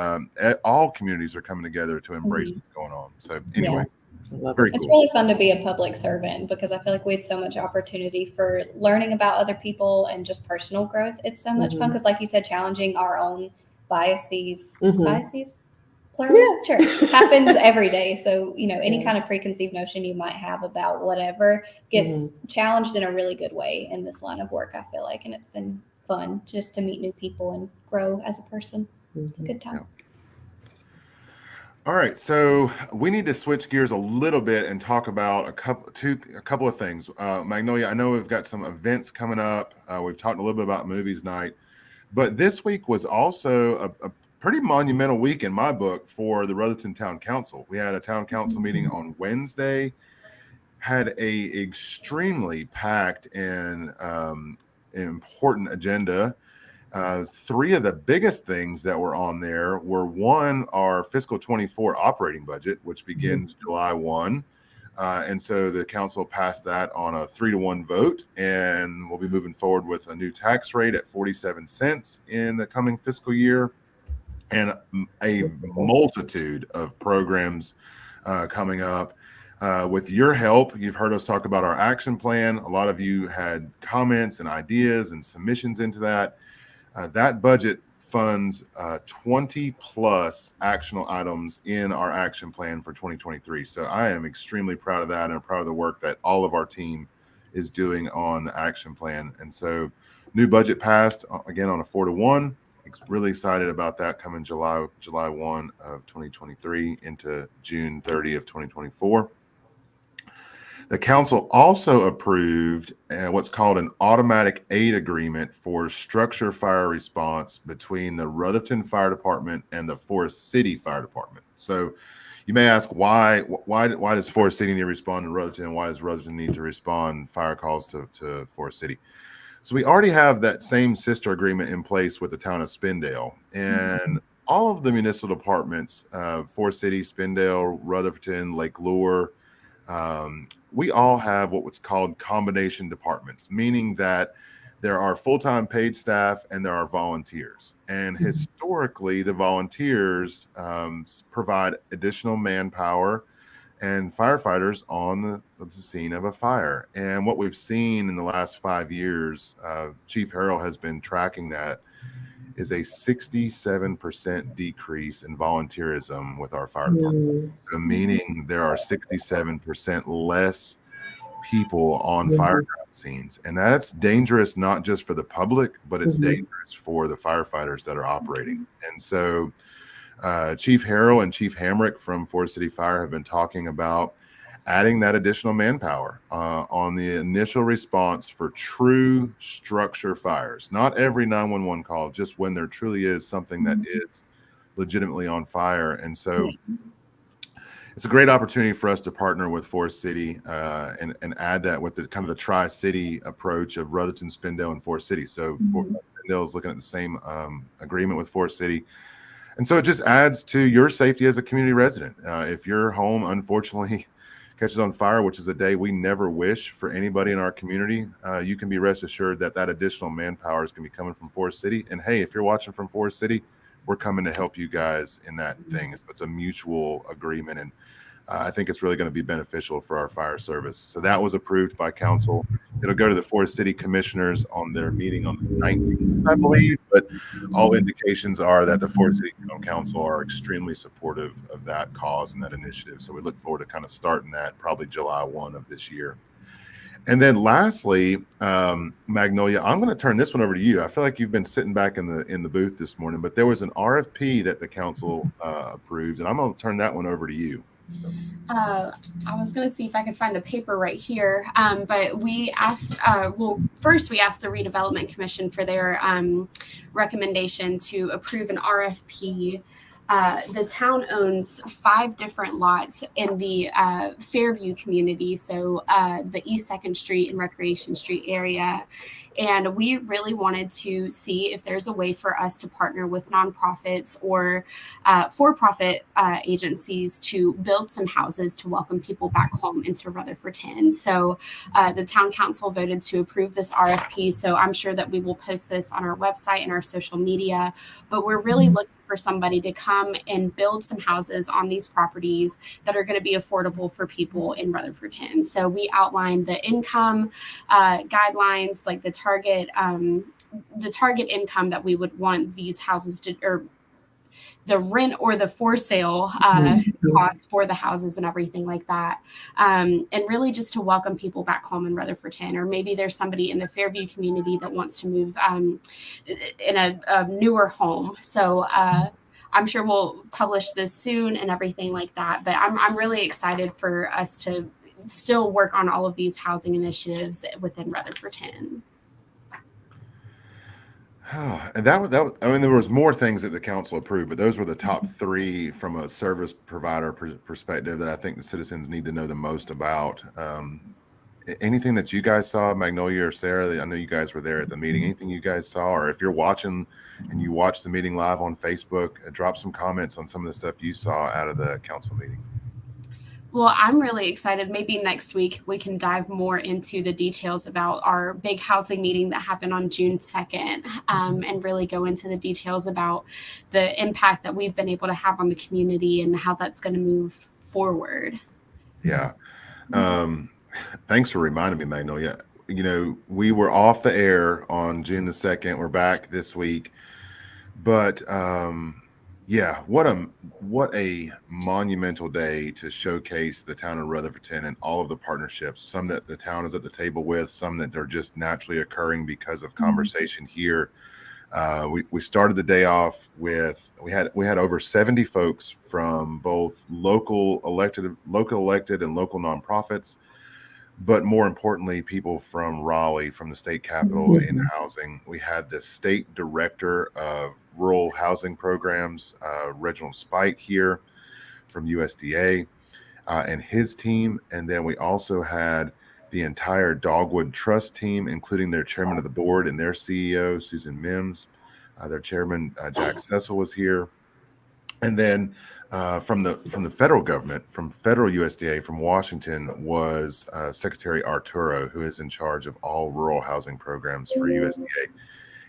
all communities are coming together to embrace what's going on. So anyway, I love very it. It's cool. really fun to be a public servant because I feel like we have so much opportunity for learning about other people and just personal growth. It's so much fun because, like you said, challenging our own biases. Biases? Plural? Yeah. Sure. Happens every day. So, any kind of preconceived notion you might have about whatever gets challenged in a really good way in this line of work, I feel like. And it's been fun just to meet new people and grow as a person. It's a good time. Yeah. All right, so we need to switch gears a little bit and talk about a couple of things. Magnolia, I know we've got some events coming up. We've talked a little bit about movies night, but this week was also a pretty monumental week in my book for the Rutherford Town Council. We had a town council meeting on Wednesday, had a extremely packed and important agenda. Three of the biggest things that were on there were one, our fiscal 24 operating budget, which begins July 1. And so the council passed that on a 3-1 vote, and we'll be moving forward with a new tax rate at 47 cents in the coming fiscal year, and a multitude of programs coming up. With your help, you've heard us talk about our action plan. A lot of you had comments and ideas and submissions into that. That budget funds 20 plus actionable items in our action plan for 2023. So I am extremely proud of that, and I'm proud of the work that all of our team is doing on the action plan. And so new budget passed again on a 4-1. Really excited about that coming July 1 of 2023 into June 30 of 2024. The council also approved what's called an automatic aid agreement for structure fire response between the Rutherford Fire Department and the Forest City Fire Department. So you may ask, why does Forest City need to respond to Rutherford, and why does Rutherford need to respond fire calls to Forest City? So we already have that same sister agreement in place with the town of Spindale. And all of the municipal departments, Forest City, Spindale, Rutherford, Lake Lure, we all have what's called combination departments, meaning that there are full-time paid staff and there are volunteers. And historically, the volunteers provide additional manpower and firefighters on the scene of a fire. And what we've seen in the last 5 years, Chief Harrell has been tracking that, is a 67% decrease in volunteerism with our fire department. So meaning there are 67% less people on fire scenes. And that's dangerous, not just for the public, but it's dangerous for the firefighters that are operating. And so Chief Harrell and Chief Hamrick from Forest City Fire have been talking about adding that additional manpower on the initial response for true structure fires. Not every 911 call, just when there truly is something that is legitimately on fire. And so it's a great opportunity for us to partner with Forest City and add that with the kind of the Tri-City approach of Rutherford, Spindale, and Forest City. So Spindale is looking at the same agreement with Forest City. And so it just adds to your safety as a community resident. If your home, unfortunately, catches on fire, which is a day we never wish for anybody in our community, you can be rest assured that that additional manpower is going to be coming from Forest City. And hey, if you're watching from Forest City, we're coming to help you guys in that thing. It's a mutual agreement, and I think it's really going to be beneficial for our fire service. So that was approved by council. It'll go to the Forest City commissioners on their meeting on the 19th, I believe, but all indications are that the Forest City Council are extremely supportive of that cause and that initiative. So we look forward to kind of starting that probably July 1 of this year. And then lastly, Magnolia, I'm going to turn this one over to you. I feel like you've been sitting back in the booth this morning, but there was an RFP that the council approved, and I'm going to turn that one over to you. I was going to see if I could find a paper right here, but we asked, first we asked the Redevelopment Commission for their recommendation to approve an RFP. The town owns 5 different lots in the Fairview community, so the East 2nd Street and Recreation Street area. And we really wanted to see if there's a way for us to partner with nonprofits or for-profit agencies to build some houses to welcome people back home into Rutherford. So the town council voted to approve this RFP. So I'm sure that we will post this on our website and our social media, but we're really looking for somebody to come and build some houses on these properties that are going to be affordable for people in Rutherford. So we outlined the income guidelines, like the target income that we would want these houses to, or the rent or the for sale cost for the houses and everything like that. And really just to welcome people back home in Rutherford. Or maybe there's somebody in the Fairview community that wants to move in a newer home. So I'm sure we'll publish this soon and everything like that. But I'm really excited for us to still work on all of these housing initiatives within Rutherford. And that was, I mean, there was more things that the council approved, but those were the top 3 from a service provider perspective that I think the citizens need to know the most about. Anything that you guys saw, Magnolia or Sarah? I know you guys were there at the meeting. Anything you guys saw, or if you're watching and you watched the meeting live on Facebook, drop some comments on some of the stuff you saw out of the council meeting. Well, I'm really excited. Maybe next week we can dive more into the details about our big housing meeting that happened on June 2nd, and really go into the details about the impact that we've been able to have on the community and how that's going to move forward. Yeah. Thanks for reminding me, Magnolia. You know, we were off the air on June the 2nd. We're back this week. But yeah, what a monumental day to showcase the town of Rutherford and all of the partnerships, some that the town is at the table with, some that are just naturally occurring because of conversation here. We started the day off with we had over 70 folks from both local elected and local nonprofits, but more importantly, people from Raleigh, from the state capitol in housing. We had the state director of rural housing programs, Reginald Spite, here from USDA and his team. And then we also had the entire Dogwood Trust team, including their chairman of the board and their CEO, Susan Mims. Their chairman, Jack Cecil, was here. And then from the federal government, from federal USDA, from Washington, was Secretary Arturo, who is in charge of all rural housing programs for USDA,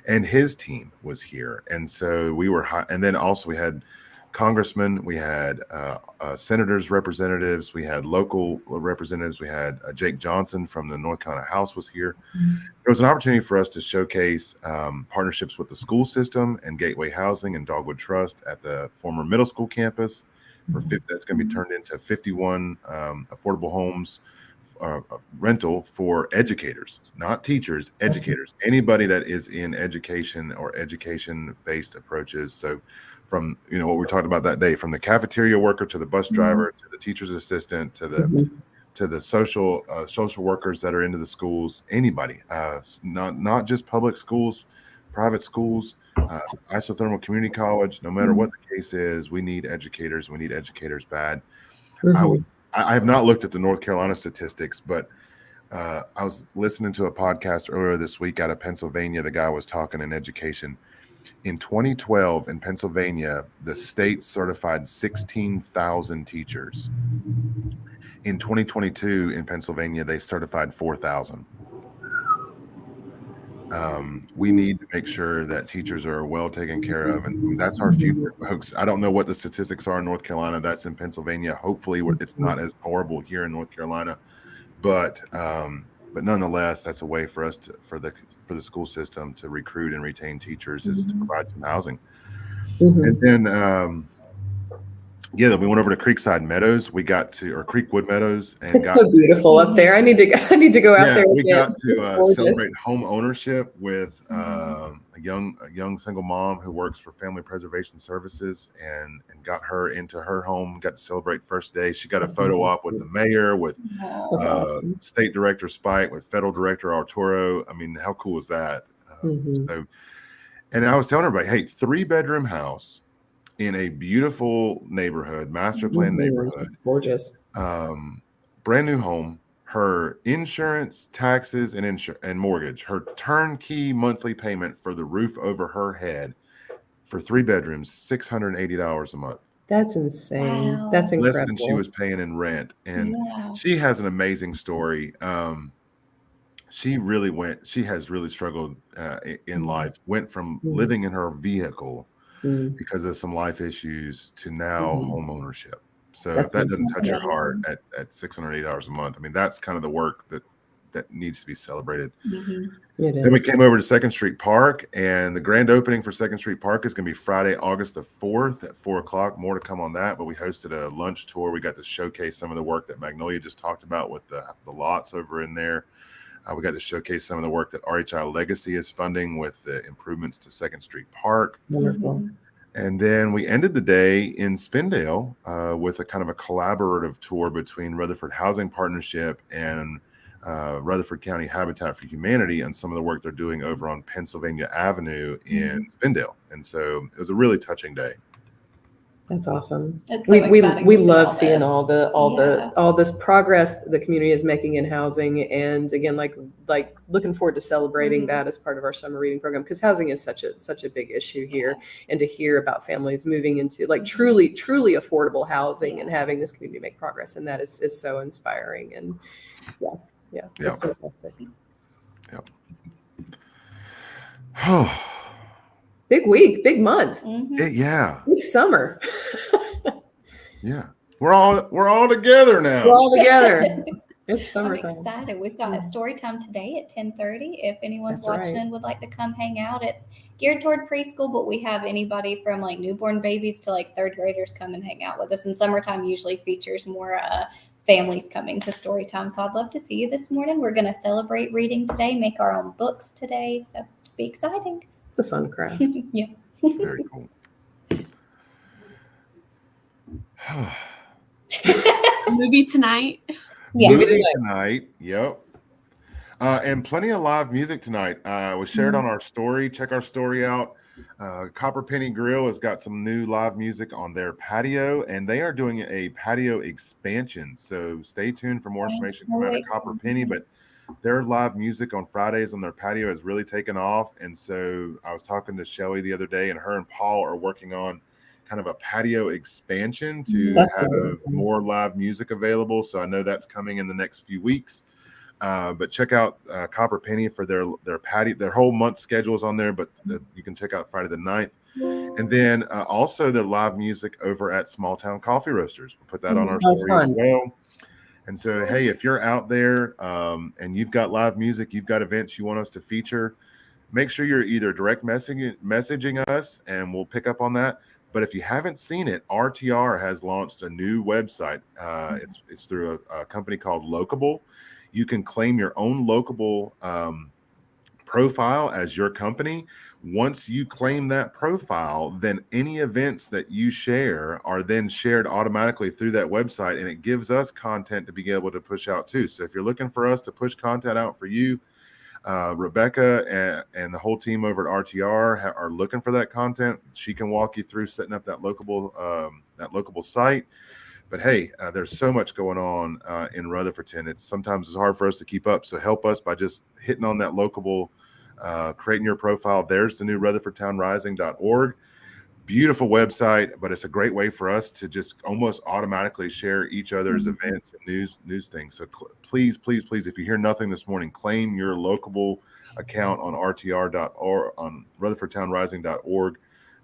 and his team was here. And so we were and then also we had congressmen, we had senators, representatives, we had local representatives, we had Jake Johnson from the North Carolina House was here. It was an opportunity for us to showcase partnerships with the school system and Gateway Housing and Dogwood Trust at the former middle school campus. That's going to be turned into 51 affordable homes rental for educators, not teachers, educators, anybody that is in education or education-based approaches. So from, what we talked about that day, from the cafeteria worker to the bus driver to the teacher's assistant to the social workers that are into the schools, anybody, not just public schools, private schools, isothermal community college, no matter what the case is, we need educators. We need educators bad. I have not looked at the North Carolina statistics, but I was listening to a podcast earlier this week out of Pennsylvania. The guy was talking in education. In 2012 in Pennsylvania, the state certified 16,000 teachers. In 2022 in Pennsylvania, they certified 4,000. We need to make sure that teachers are well taken care of, and that's our future, folks. I don't know what the statistics are in North Carolina. That's in Pennsylvania. Hopefully, it's not as horrible here in North Carolina, but nonetheless, that's a way for us for the school system to recruit and retain teachers is to provide some housing. And then then we went over to Creekside Meadows. We got to, or Creekwood Meadows, and it's so beautiful up there. I need to go out there. We got to celebrate home ownership with a young single mom who works for Family Preservation Services, and got her into her home. Got to celebrate first day. She got a photo op with the mayor, with State Director Spike, with Federal Director Arturo. I mean, how cool is that? So, and I was telling everybody, hey, 3-bedroom house in a beautiful neighborhood, master plan neighborhood. It's gorgeous. Brand new home. Her insurance, taxes, and mortgage. Her turnkey monthly payment for the roof over her head for 3 bedrooms, $680 a month. That's insane. Wow. That's incredible. Less than she was paying in rent. And she has an amazing story. She has really struggled in life. Went from living in her vehicle because of some life issues to now home ownership. So if that doesn't touch your heart at $680 a month, I mean, that's kind of the work that needs to be celebrated. Then we came over to Second Street Park, and the grand opening for Second Street Park is going to be Friday, August the 4th at 4:00. More to come on that, but we hosted a lunch tour. We got to showcase some of the work that Magnolia just talked about with the lots over in there. We got to showcase some of the work that RHI Legacy is funding with the improvements to Second Street Park. Wonderful. And then we ended the day in Spindale with a kind of a collaborative tour between Rutherford Housing Partnership and Rutherford County Habitat for Humanity and some of the work they're doing over on Pennsylvania Avenue in Spindale. And so it was a really touching day. That's awesome. It's so we love seeing all this progress the community is making in housing, and again, like looking forward to celebrating that as part of our summer reading program, because housing is such a big issue here, and to hear about families moving into like truly affordable housing and having this community make progress, and that is so inspiring. And that's fantastic. Big week, big month. Big summer. We're all together now. We're all together. It's summertime. I'm excited. We've got a story time today at 10:30. If anyone's watching and would like to come hang out, it's geared toward preschool, but we have anybody from like newborn babies to like 3rd graders come and hang out with us. And summertime usually features more families coming to story time. So I'd love to see you this morning. We're going to celebrate reading today, make our own books today. So it'll be exciting. It's a fun craft. Very cool. Movie tonight. Movie tonight. Yep. And plenty of live music tonight. Was shared on our story. Check our story out. Copper Penny Grill has got some new live music on their patio, and they are doing a patio expansion. So stay tuned for more information coming out of Copper Penny. But their live music on Fridays on their patio has really taken off. And so I was talking to Shelly the other day, and her and Paul are working on kind of a patio expansion to That's have amazing. more live music available. So I know that's coming in the next few weeks. But check out Copper Penny for their patio. Their whole month schedule is on there, but you can check out Friday the 9th. And then also their live music over at Small Town Coffee Roasters. We'll put that on our story as well. And so, hey, if you're out there and you've got live music, you've got events you want us to feature, make sure you're either direct messaging us and we'll pick up on that. But if you haven't seen it, RTR has launched a new website. It's through a company called Locable. You can claim your own Locable profile as your company. Once you claim that profile, then any events that you share are then shared automatically through that website, and it gives us content to be able to push out too. So if you're looking for us to push content out for you, Rebecca and the whole team over at RTR are looking for that content. She can walk you through setting up that Locable site. But hey, there's so much going on in Rutherfordton. Sometimes it's hard for us to keep up. So help us by just hitting on that Locable, creating your profile. There's the new RutherfordTownRising.org. Beautiful website, but it's a great way for us to just almost automatically share each other's events and news things. So please, if you hear nothing this morning, claim your Locable account on RTR.org, on RutherfordTownRising.org.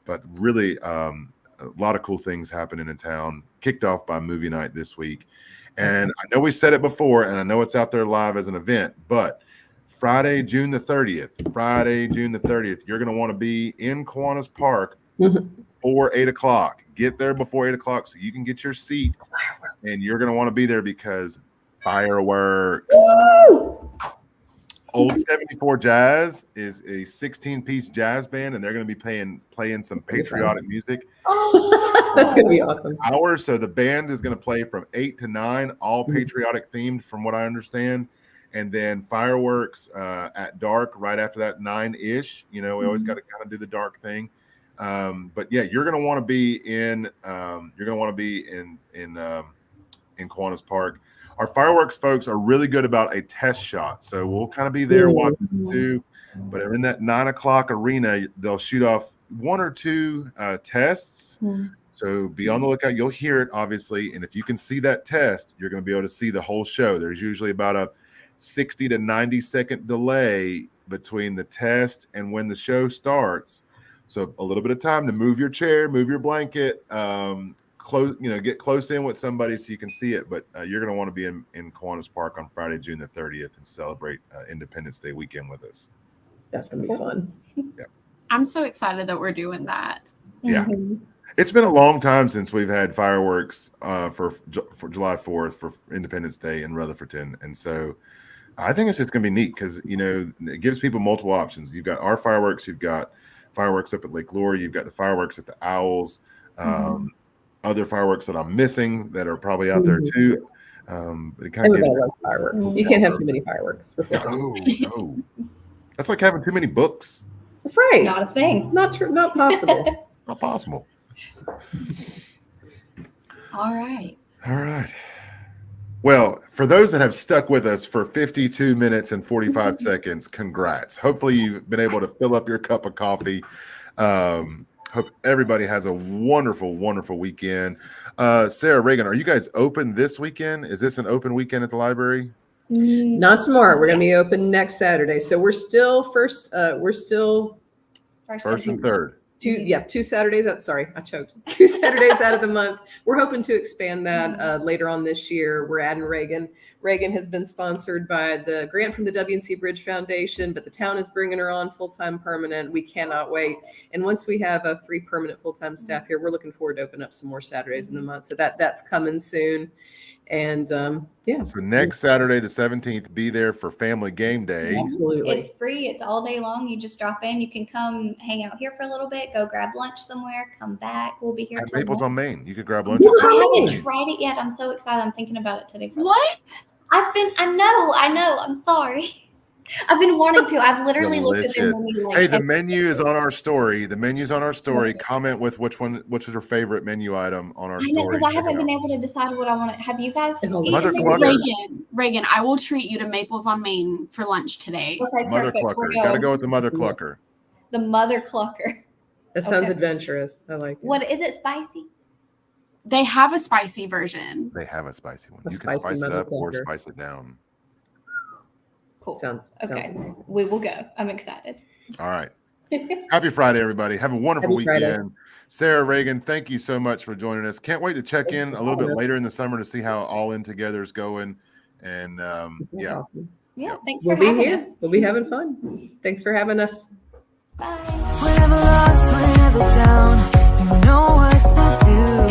But really, a lot of cool things happening in town, kicked off by movie night this week. And I know we said it before, and I know it's out there live as an event, but Friday, June the 30th, you're going to want to be in Kiwanis Park before 8 o'clock. Get there before 8 o'clock so you can get your seat, and you're going to want to be there because fireworks. Old 74 Jazz is a 16-piece jazz band, and they're going to be playing some patriotic music. That's going to be awesome. So the band is going to play from 8 to 9, all patriotic themed from what I understand. And then fireworks at dark right after that, 9-ish. We always got to kind of do the dark thing. But yeah, you're going to want to be in Kiwanis Park. Our fireworks folks are really good about a test shot. So we'll kind of be there watching too. But in that 9 o'clock arena, they'll shoot off 1 or 2 tests. So be on the lookout. You'll hear it, obviously. And if you can see that test, you're going to be able to see the whole show. There's usually about a 60 to 90 second delay between the test and when the show starts. So a little bit of time to move your chair, move your blanket, get close in with somebody so you can see it. But you're going to want to be in Kiwanis Park on Friday, June the 30th and celebrate Independence Day weekend with us. That's going to be fun. Yeah. I'm so excited that we're doing that. Yeah. It's been a long time since we've had fireworks for July 4th for Independence Day in Rutherfordton. And so I think it's just going to be neat because, it gives people multiple options. You've got our fireworks. You've got fireworks up at Lake Lure. You've got the fireworks at the Owls. Other fireworks that I'm missing that are probably out there too. But it kind of Everybody loves fireworks. You can't have too many fireworks. No. That's like having too many books. That's right. Not a thing. Not true. Not possible. Not possible. All right. Well, for those that have stuck with us for 52 minutes and 45 seconds, congrats. Hopefully you've been able to fill up your cup of coffee. Hope everybody has a wonderful, wonderful weekend. Sarah, Reagan, are you guys open this weekend? Is this an open weekend at the library? Not tomorrow. We're going to be open next Saturday. So we're still first and third. 2 Saturdays out. Sorry, I choked. 2 Saturdays out of the month. We're hoping to expand that later on this year. We're adding Reagan. Reagan has been sponsored by the grant from the WNC Bridge Foundation, but the town is bringing her on full-time permanent. We cannot wait. And once we have a 3 permanent full-time staff here, we're looking forward to open up some more Saturdays in the month. So that's coming soon. And So next Saturday, the 17th, be there for Family Game Day. Absolutely. It's free. It's all day long. You just drop in. You can come hang out here for a little bit, go grab lunch somewhere, come back. We'll be here At till Maples morning. on Main. You could grab lunch. I haven't tried it yet. I'm so excited. I'm thinking about it today. What? I know. I'm sorry. I've been wanting to. I've literally looked at them. Hey, the menu is on our story. Comment with which was your favorite menu item on our story. Because I haven't been able to decide what I want to. Have you guys? Mother Clucker. Reagan, I will treat you to Maples on Main for lunch today. Okay, Mother perfect. Clucker. Got to go with the Mother Clucker. The Mother Clucker. That sounds Okay. adventurous. I like it. What is it? Spicy? They have a spicy version. They have a spicy one. A You can spicy spice it up or motherfucker. spice it down. Cool. Sounds Okay. amazing. We will go. I'm excited. All right. Happy Friday, everybody. Have a wonderful Happy Friday. weekend. Sarah Reagan, thank you so much for joining us. Can't wait to check Thanks in for a little bit having us. later in the summer to see how All In Together is going. And That's yeah, awesome. Yeah. Thanks We'll for be having here. us. We'll be having fun. Thanks for having us. Bye. Whenever lost, whenever down, you know what to do.